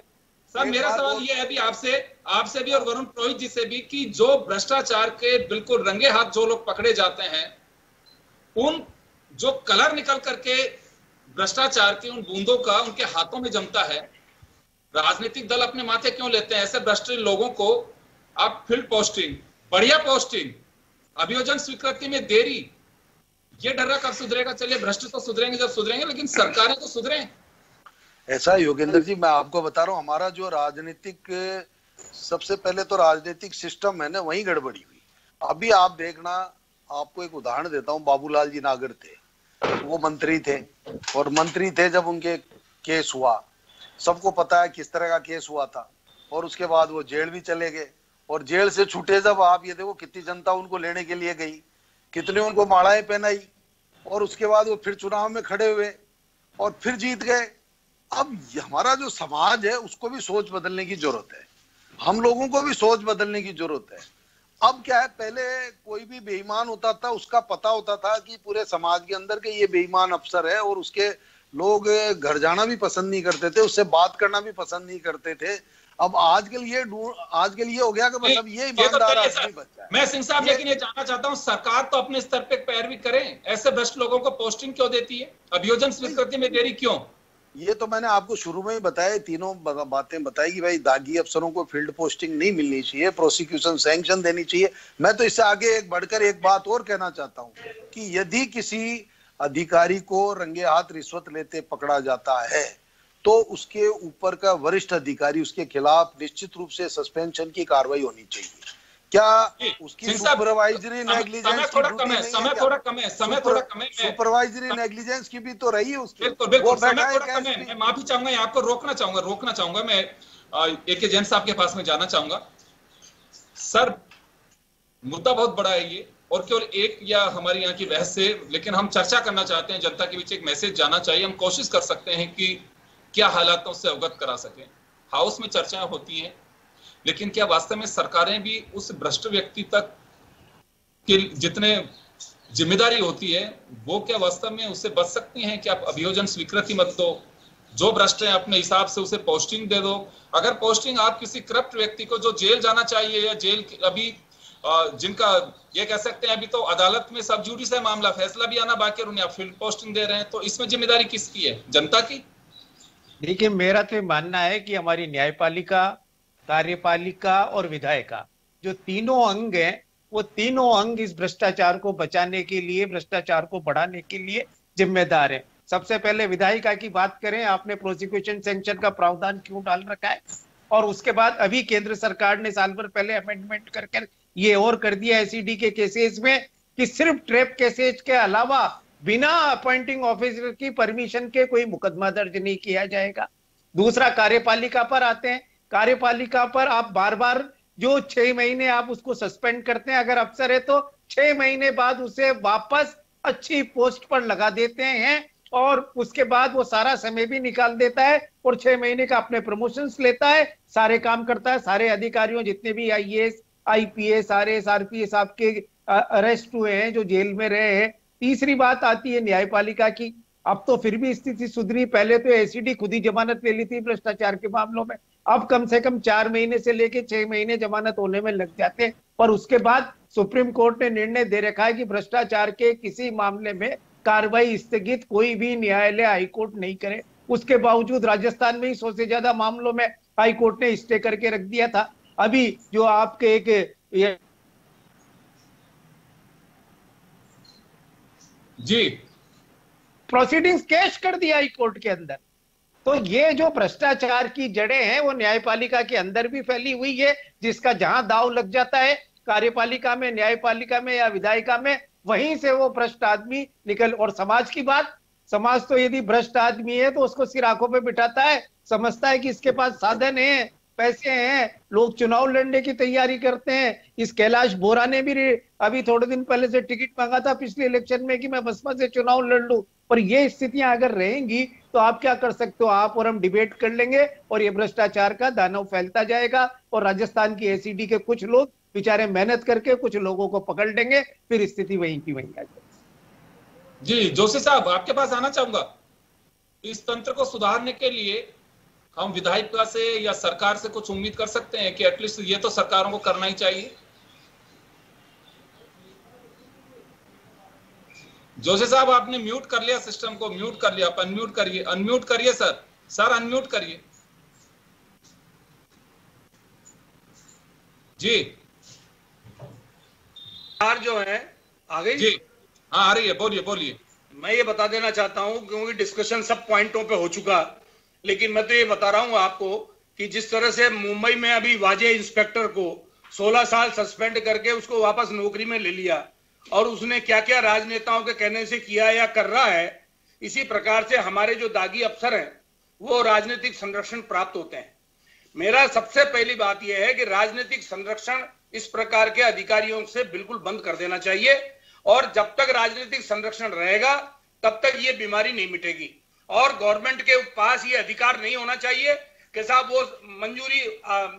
S3: सर, मेरा सवाल ये है अभी आपसे भी और वरुण पुरोहित जी से भी कि जो भ्रष्टाचार के बिल्कुल रंगे हाथ जो लोग पकड़े जाते हैं, उन जो कलर निकल करके भ्रष्टाचार की उन बूंदों का उनके हाथों में जमता है, राजनीतिक दल अपने माथे क्यों लेते हैं? ऐसे भ्रष्ट लोगों को आप फील्ड पोस्टिंग, बढ़िया पोस्टिंग, अभियोजन स्वीकृति में देरी, ये डर कब सुधरेगा? चलिए भ्रष्ट तो सुधरेंगे जब सुधरेंगे, लेकिन सरकारें तो सुधरें।
S5: ऐसा योगेंद्र जी, मैं आपको बता रहा हूँ, हमारा जो राजनीतिक, सबसे पहले तो राजनीतिक सिस्टम है ना, वही गड़बड़ी हुई। अभी आप देखना, आपको एक उदाहरण देता हूँ, बाबूलाल जी नागर थे, वो मंत्री थे, और मंत्री थे जब उनके केस हुआ, सबको पता है किस तरह का केस हुआ था, और उसके बाद वो जेल भी चले गए, और जेल से छूटे जब आप ये देखो कितनी जनता उनको लेने के लिए गई, कितने उनको मालाएं पहनाई, और उसके बाद वो फिर चुनाव में खड़े हुए और फिर जीत गए। अब हमारा जो समाज है उसको भी सोच बदलने की जरूरत है, हम लोगों को भी सोच बदलने की जरूरत है। अब क्या है, पहले कोई भी बेईमान होता था उसका पता होता था कि पूरे समाज के अंदर के ये बेईमान अफसर है, और उसके लोग घर जाना भी पसंद नहीं करते थे, उससे बात करना भी पसंद नहीं करते थे। अब आजकल ये हो गया कि मतलब ये ईमानदार आदमी बच्चा है।
S3: मैं सिंह साहब लेकिन ये जानना चाहता हूँ, सरकार तो अपने स्तर पे पैरवी करें, ऐसे भ्रष्ट लोगों को पोस्टिंग क्यों देती है? अभियोजन स्वीकृति में देरी क्यों?
S5: ये तो मैंने आपको शुरू में ही बताया, तीनों बातें बताई कि भाई दागी अफसरों को फील्ड पोस्टिंग नहीं मिलनी चाहिए, प्रोसिक्यूशन सैंक्शन देनी चाहिए। मैं तो इससे आगे एक बढ़कर एक बात और कहना चाहता हूँ कि यदि किसी अधिकारी को रंगे हाथ रिश्वत लेते पकड़ा जाता है तो उसके ऊपर का वरिष्ठ अधिकारी उसके खिलाफ निश्चित रूप से सस्पेंशन की कार्रवाई होनी चाहिए। क्या उसकी सुपरवाइजरी नेग्लिजेंस सुपरवाइजरी नेग्लिजेंस की भी तो रही है उसकी।
S3: बिल्कुल मैं माफी चाहूंगा, आपको रोकना चाहूंगा मैं AK जैन साहब के पास में जाना चाहूंगा। सर, मुद्दा बहुत बड़ा है ये, और केवल एक या हमारी यहाँ की बहस से, लेकिन हम चर्चा करना चाहते हैं, जनता के बीच एक मैसेज जाना चाहिए। हम कोशिश कर सकते हैं कि क्या हालातों से अवगत करा सकें। हाउस में चर्चाएं होती हैं, लेकिन क्या वास्तव में सरकारें भी उस भ्रष्ट व्यक्ति तक की जितने जिम्मेदारी होती है वो क्या वास्तव में उससे बच सकती हैं? कि आप अभियोजन स्वीकृति मत दो, जो भ्रष्ट है अपने हिसाब से उसे पोस्टिंग दे दो। अगर पोस्टिंग आप किसी करप्ट व्यक्ति को जो जेल जाना चाहिए, या जेल अभी जिनका ये कह सकते हैं अभी तो अदालत में सब जुडिस है मामला, फैसला भी आना बाकी, उन्हें आप फील्ड पोस्टिंग दे रहे हैं, तो इसमें जिम्मेदारी किसकी है? जनता की?
S4: देखिए, मेरा तो मानना है कि हमारी न्यायपालिका, कार्यपालिका और विधायिका, जो तीनों अंग हैं, वो तीनों अंग इस भ्रष्टाचार को बचाने के लिए, भ्रष्टाचार को बढ़ाने के लिए जिम्मेदार हैं। सबसे पहले विधायिका की बात करें, आपने प्रोसिक्यूशन सैंक्शन का प्रावधान क्यों डाल रखा है? और उसके बाद अभी केंद्र सरकार ने साल भर पहले अमेंडमेंट करके ये और कर दिया एसीडी के केसेस में कि सिर्फ ट्रैप केसेस के अलावा बिना अपॉइंटिंग ऑफिसर की परमिशन के कोई मुकदमा दर्ज नहीं किया जाएगा। दूसरा, कार्यपालिका पर आते हैं। कार्यपालिका पर आप बार बार जो 6 महीने आप उसको सस्पेंड करते हैं, अगर अफसर है तो 6 महीने बाद उसे वापस अच्छी पोस्ट पर लगा देते हैं और उसके बाद वो सारा समय भी निकाल देता है और 6 महीने का अपने प्रमोशंस लेता है, सारे काम करता है। सारे अधिकारियों जितने भी आईएएस, आईपीएस, आरएस, आरपीएस आपके अरेस्ट हुए हैं, जो जेल में रहे हैं। तीसरी बात आती है न्यायपालिका की। अब तो फिर भी स्थिति सुधरी। पहले तो एसीडी खुद ही जमानत ले ली थी भ्रष्टाचार के मामलों में, अब कम से कम 4 महीने से लेके 6 महीने जमानत होने में लग जाते हैं। और उसके बाद सुप्रीम कोर्ट ने निर्णय दे रखा है कि भ्रष्टाचार के किसी मामले में कार्रवाई स्थगित कोई भी न्यायालय, हाईकोर्ट नहीं करे। उसके बावजूद राजस्थान में ही 100 से ज्यादा मामलों में हाईकोर्ट ने स्टे करके रख दिया था। अभी जो आपके एक
S3: जी
S4: प्रोसीडिंग्स कैश कर दिया हाईकोर्ट के अंदर। तो ये जो भ्रष्टाचार की जड़ें हैं वो न्यायपालिका के अंदर भी फैली हुई है, जिसका जहां दाव लग जाता है कार्यपालिका में, न्यायपालिका में या विधायिका में, वहीं से वो भ्रष्ट आदमी निकल। और समाज की बात, समाज तो यदि भ्रष्ट आदमी है तो उसको सिर आंखों पे बिठाता है, समझता है कि इसके पास साधन है, पैसे हैं, लोग चुनाव लड़ने की तैयारी करते हैं। इस कैलाश बोरा ने भी अभी थोड़े दिन पहले से टिकट मांगा था पिछले इलेक्शन में कि मैं बसपा से चुनाव लड़ लूं। और ये स्थितियां अगर रहेंगी तो आप क्या कर सकते हो? आप और हम डिबेट कर लेंगे और ये भ्रष्टाचार का दानव फैलता जाएगा और राजस्थान की एसीडी के कुछ लोग बेचारे मेहनत करके कुछ लोगों को पकड़ लेंगे, फिर स्थिति वहीं की वहीं आ जाएगी।
S3: जी जोशी साहब, आपके पास आना चाहूंगा। इस तंत्र को सुधारने के लिए हम विधायिका से या सरकार से कुछ उम्मीद कर सकते हैं कि एटलीस्ट ये तो सरकारों को करना ही चाहिए। जोशी साहब, आपने म्यूट कर लिया, सिस्टम को म्यूट कर लिया, आप अनम्यूट करिए, अनम्यूट करिए सर अनम्यूट करिए जी।
S7: जो है आ गई
S3: जी, हाँ आ रही है, बोलिए।
S7: मैं ये बता देना चाहता हूं क्योंकि डिस्कशन सब पॉइंटों पे हो चुका, लेकिन मैं तो ये बता रहा हूं आपको कि जिस तरह से मुंबई में अभी वाजे इंस्पेक्टर को 16 साल सस्पेंड करके उसको वापस नौकरी में ले लिया और उसने क्या क्या राजनेताओं के कहने से किया या कर रहा है, इसी प्रकार से हमारे जो दागी अफसर हैं वो राजनीतिक संरक्षण प्राप्त होते हैं। मेरा सबसे पहली बात यह है कि राजनीतिक संरक्षण इस प्रकार के अधिकारियों से बिल्कुल बंद कर देना चाहिए और जब तक राजनीतिक संरक्षण रहेगा तब तक ये बीमारी नहीं मिटेगी। और गवर्नमेंट के पास ये अधिकार नहीं होना चाहिए कि साहब वो मंजूरी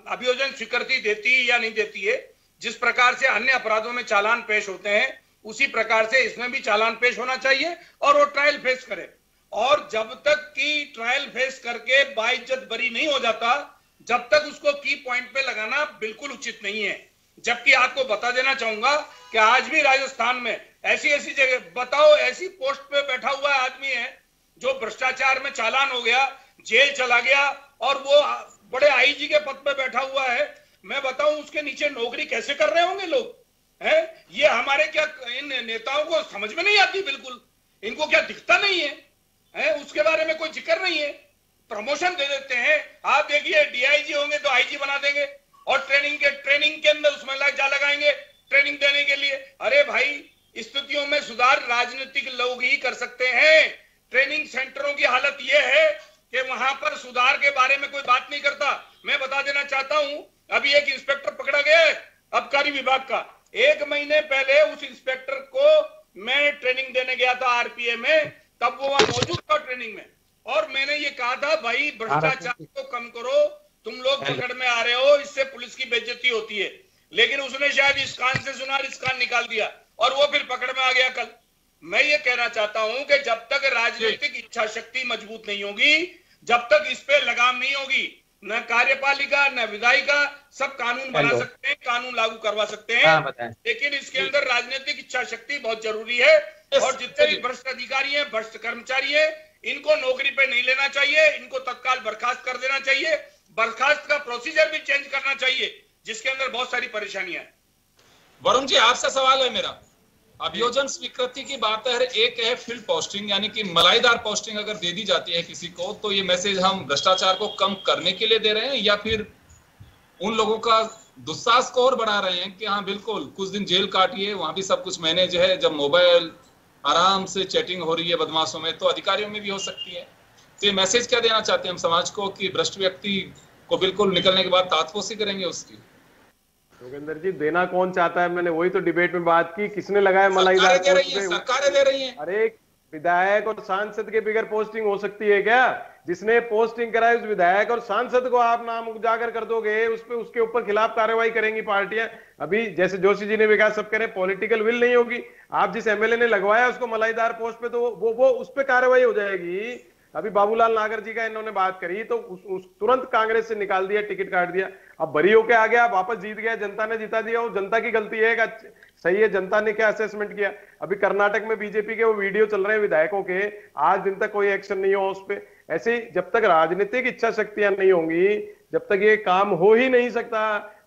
S7: अभियोजन स्वीकृति देती है या नहीं देती है। जिस प्रकार से अन्य अपराधों में चालान पेश होते हैं उसी प्रकार से इसमें भी चालान पेश होना चाहिए और वो ट्रायल फेस करे। और जब तक की ट्रायल फेस करके बाइज्जत बरी नहीं हो जाता, जब तक उसको की पॉइंट पे लगाना बिल्कुल उचित नहीं है। जबकि आपको बता देना चाहूंगा कि आज भी राजस्थान में ऐसी जगह बताओ, ऐसी पोस्ट पे बैठा हुआ आदमी है जो भ्रष्टाचार में चालान हो गया, जेल चला गया और वो बड़े आईजी के पद पे बैठा हुआ है। मैं बताऊं उसके नीचे नौकरी कैसे कर रहे होंगे लोग, है ये हमारे क्या इन नेताओं को समझ में नहीं आती, बिल्कुल इनको क्या दिखता नहीं है, उसके बारे में कोई जिक्र नहीं है। प्रमोशन दे देते हैं, आप देखिए डीआईजी होंगे तो आईजी बना देंगे और ट्रेनिंग के अंदर उसमें जा लगाएंगे ट्रेनिंग देने के लिए। अरे भाई, स्थितियों में सुधार राजनीतिक लोग ही कर सकते हैं। ट्रेनिंग सेंटरों की हालत यह है कि वहां पर सुधार के बारे में कोई बात नहीं करता। मैं बता देना चाहता हूं, अभी एक इंस्पेक्टर पकड़ा गया है आबकारी विभाग का। 1 महीने पहले उस इंस्पेक्टर को मैं ट्रेनिंग देने गया था आरपीए में, तब वो वहां मौजूद था ट्रेनिंग में, और मैंने ये कहा था भाई भ्रष्टाचार को कम करो, तुम लोग पकड़ में आ रहे हो, इससे पुलिस की बेइज्जती होती है। लेकिन उसने शायद इस कान से सुना इस कान निकाल दिया और वो फिर पकड़ में आ गया कल। मैं ये कहना चाहता हूं कि जब तक राजनीतिक इच्छा शक्ति मजबूत नहीं होगी, जब तक इस पे लगाम नहीं होगी, न कार्यपालिका न विधायिका सब कानून बना सकते हैं, कानून लागू करवा सकते हैं, लेकिन इसके अंदर राजनीतिक इच्छा शक्ति बहुत जरूरी है। और जितने भी भ्रष्ट अधिकारी हैं, भ्रष्ट कर्मचारी हैं, इनको नौकरी पे नहीं लेना चाहिए, इनको तत्काल बर्खास्त कर देना चाहिए। बर्खास्त का प्रोसीजर भी चेंज करना चाहिए, जिसके अंदर बहुत सारी परेशानियां हैं।
S3: वरुण जी, आपसे सवाल है मेरा। अभियोजन स्वीकृति की बात है, एक है फील्ड पोस्टिंग, यानी कि मलाईदार पोस्टिंग अगर दे दी जाती है किसी को, तो ये मैसेज हम भ्रष्टाचार को कम करने के लिए दे रहे हैं या फिर उन लोगों का दुस्साहस को और बढ़ा रहे हैं कि हाँ बिल्कुल कुछ दिन जेल काटिए, वहां भी सब कुछ मैनेज है। जब मोबाइल आराम से चैटिंग हो रही है बदमाशों में, तो अधिकारियों में भी हो सकती है। तो ये मैसेज क्या देना चाहते हैं हम समाज को कि भ्रष्ट व्यक्ति को बिल्कुल निकलने के बाद ताजपोशी करेंगे उसकी?
S6: योगेंद्र जी, देना कौन चाहता है? मैंने वही तो डिबेट में बात की, किसने लगाया मलाईदार पोस्ट पे?
S3: सरकारें दे रही हैं।
S6: अरे विधायक और सांसद के बगैर पोस्टिंग हो सकती है क्या? जिसने पोस्टिंग कराई उस विधायक और सांसद को आप नाम उजागर कर दोगे, उस पे उसके ऊपर खिलाफ कार्रवाई करेंगी पार्टियां। अभी जैसे जोशी जी ने भी कहा, सब कह रहे पॉलिटिकल विल नहीं होगी। आप जिस एमएलए ने लगवाया उसको मलाईदार पोस्ट पे, तो वो उस पे कार्रवाई हो जाएगी। अभी बाबूलाल नागर जी का इन्होंने बात करी तो उस तुरंत कांग्रेस से निकाल दिया, टिकट काट दिया। अब बरी होके आ गया, वापस जीत गया, जनता ने जिता दिया। वो जनता की गलती है, सही है, जनता ने क्या असेसमेंट किया। अभी कर्नाटक में बीजेपी के वो वीडियो चल रहे हैं विधायकों के, आज दिन तक कोई एक्शन नहीं हो उस पर। ऐसे जब तक राजनीतिक इच्छा शक्तियां नहीं होंगी, जब तक ये काम हो ही नहीं सकता।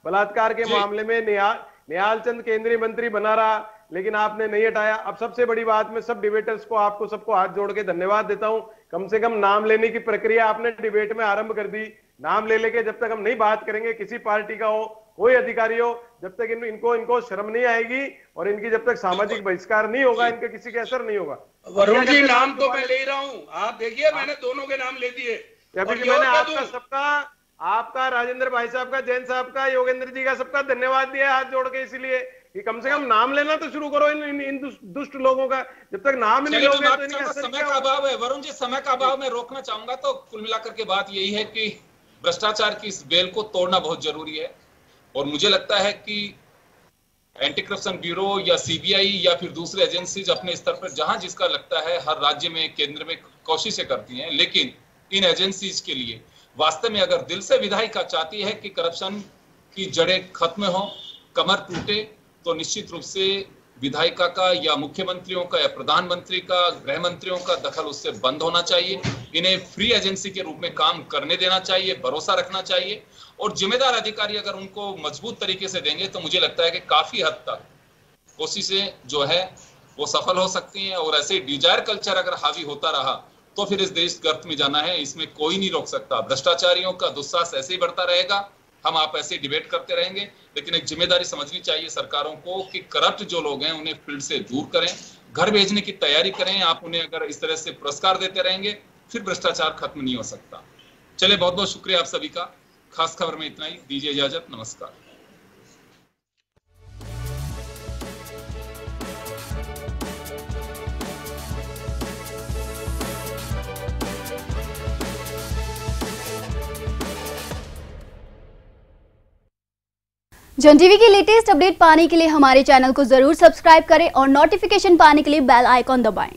S6: बलात्कार के मामले में निहाल चंद केंद्रीय मंत्री बना रहा, लेकिन आपने नहीं हटाया। अब सबसे बड़ी बात, मैं सब डिबेटर्स को, आपको सबको हाथ जोड़ के धन्यवाद देता हूं। कम से कम नाम लेने की प्रक्रिया आपने डिबेट में आरंभ कर दी। नाम ले लेके जब तक हम नहीं बात करेंगे, किसी पार्टी का हो, कोई अधिकारी हो, जब तक इनको शर्म नहीं आएगी और इनकी जब तक सामाजिक बहिष्कार नहीं होगा, इनके किसी के असर नहीं होगा।
S7: वरुण जी, नाम तो मैं ले रहा हूँ, आप देखिए मैंने दोनों के नाम ले दिए।
S6: मैंने आपका सबका, आपका, राजेंद्र भाई साहब का, जैन साहब का, योगेंद्र जी का, सबका धन्यवाद दिया हाथ जोड़ के, इसलिए कि कम से कम नाम लेना तो शुरू करो इन दुष्ट लोगों का। जब तक नाम नहीं लोगे तो इनका
S3: समय का अभाव है। वरुण जी, समय का अभाव मैं रोकना चाहूंगा। तो कुल मिलाकर के बात यही है कि भ्रष्टाचार की इस बेल को तोड़ना बहुत जरूरी है। और मुझे लगता है कि एंटी करप्शन ब्यूरो या सीबीआई या फिर दूसरे एजेंसीज अपने स्तर पर जहां जिसका लगता है हर राज्य में, केंद्र में कोशिशें करती हैं, लेकिन इन एजेंसीज के लिए वास्तव में अगर दिल से विधायिका चाहती है कि करप्शन की जड़ें खत्म हो, कमर टूटे, तो निश्चित रूप से विधायिका का या मुख्यमंत्रियों का या प्रधानमंत्री का, गृह मंत्रियों का दखल उससे बंद होना चाहिए। इन्हें फ्री एजेंसी के रूप में काम करने देना चाहिए, भरोसा रखना चाहिए। और जिम्मेदार अधिकारी अगर उनको मजबूत तरीके से देंगे तो मुझे लगता है कि काफी हद तक कोशिशें जो है वो सफल हो सकती हैं। और ऐसे डिजायर कल्चर अगर हावी होता रहा तो फिर इस देश गर्त में जाना है, इसमें कोई नहीं रोक सकता। भ्रष्टाचारियों का दुस्साहस ऐसे ही बढ़ता रहेगा, हम आप ऐसे डिबेट करते रहेंगे। लेकिन एक जिम्मेदारी समझनी चाहिए सरकारों को कि करप्ट जो लोग हैं उन्हें फील्ड से दूर करें, घर भेजने की तैयारी करें। आप उन्हें अगर इस तरह से पुरस्कार देते रहेंगे फिर भ्रष्टाचार खत्म नहीं हो सकता। चलिए, बहुत बहुत शुक्रिया आप सभी का। खास खबर में इतना ही, दीजिए इजाजत, नमस्कार।
S8: जन टीवी की लेटेस्ट अपडेट पाने के लिए हमारे चैनल को जरूर सब्सक्राइब करें और नोटिफिकेशन पाने के लिए बेल आइकॉन दबाएं।